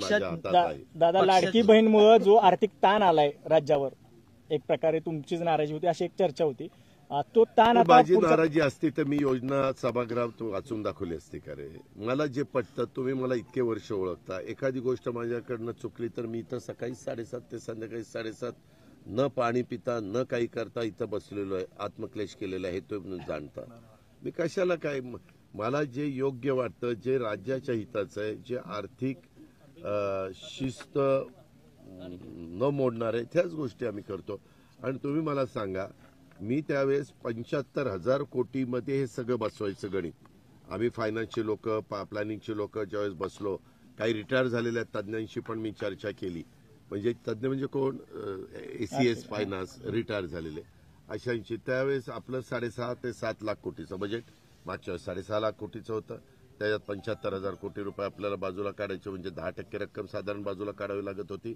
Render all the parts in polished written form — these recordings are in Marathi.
माझ्या हातात आहे. दादा, लाडकी बहीणमुळे जो आर्थिक ताण आलाय राज्यावर, एक प्रकारे तुमचीच नाराजी होती अशी एक चर्चा होती. तो ताण आता माझी नाराजी असती तर मी योजना सभागृहात वाचून दाखवली असती का रे? मला जे पटतं, तुम्ही मला इतके वर्ष ओळखता, एखादी गोष्ट माझ्याकडनं चुकली तर मी इथं सकाळी 7:30 ते संध्याकाळी 7:30 न पाणी पिता न काही करता इथं बसलेलो आहे, आत्मक्लेश केलेला आहे, तो जाणता. मी कशाला काय, मला जे योग्य वाटतं, जे राज्याच्या हिताचं आहे, जे आर्थिक शिस्त न मोडणार आहे, त्याच गोष्टी आम्ही करतो. आणि तुम्ही मला सांगा, मी त्यावेळेस 75,000 कोटीमध्ये हे सगळं बसवायचं गणित. आम्ही फायनान्सचे लोक, प्लॅनिंगचे लोक ज्यावेळेस बसलो, काही रिटायर झालेल्या तज्ज्ञांशी पण मी चर्चा केली. म्हणजे तज्ज्ञ म्हणजे कोण? ACS फायनान्स रिटायर झालेले अशांची. त्यावेळेस आपलं 6.5 ते 7 लाख कोटीचं बजेट, मागच्या 6.5 लाख कोटीचं होतं. त्याच्यात 75,000 कोटी रुपये आपल्याला बाजूला काढायचे, म्हणजे 10% रक्कम साधारण बाजूला काढावी लागत होती.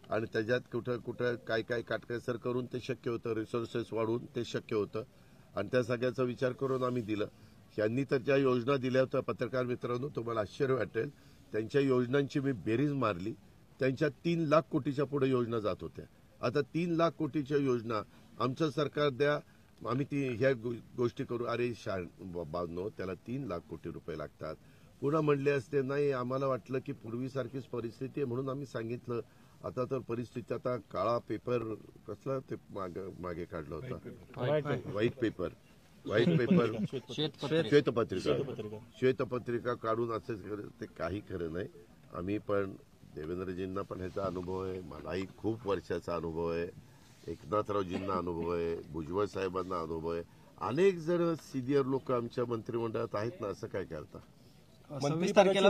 आणि त्याच्यात कुठं कुठं काय काय काटकसर करून ते शक्य होतं, रिसोर्सेस वाढवून ते शक्य होतं. आणि त्या सगळ्याचा विचार करून आम्ही दिलं. यांनी तर ज्या योजना दिल्या होत्या, पत्रकार मित्रांनो, तुम्हाला आश्चर्य वाटेल, त्यांच्या योजनांची मी बेरीज मारली, त्यांच्या 3 लाख कोटीच्या पुढे योजना जात होत्या. आता 3 लाख कोटीच्या योजना आमचं सरकार द्या, आम्ही ह्या गोष्टी करू. अरे बाबनो, त्याला 3 लाख कोटी रुपये लागतात. पुन्हा म्हणले असते नाही, आम्हाला वाटलं की पूर्वीसारखीच परिस्थिती आहे म्हणून आम्ही सांगितलं. आता तर परिस्थिती, आता काळा पेपर कसला ते मागे काढला होता, श्वेतपत्रिका काढून असं ते काही खरं नाही. आम्ही पण देवेंद्रजींना पण ह्याचा अनुभव आहे, मलाही खूप वर्षाचा अनुभव आहे, एकनाथरावजींना अनुभव आहे, भुजबळ साहेबांना अनुभव आहे, अनेक जण सिनियर लोक आमच्या मंत्रिमंडळात आहेत ना. असं काय करता? 26 तारखेला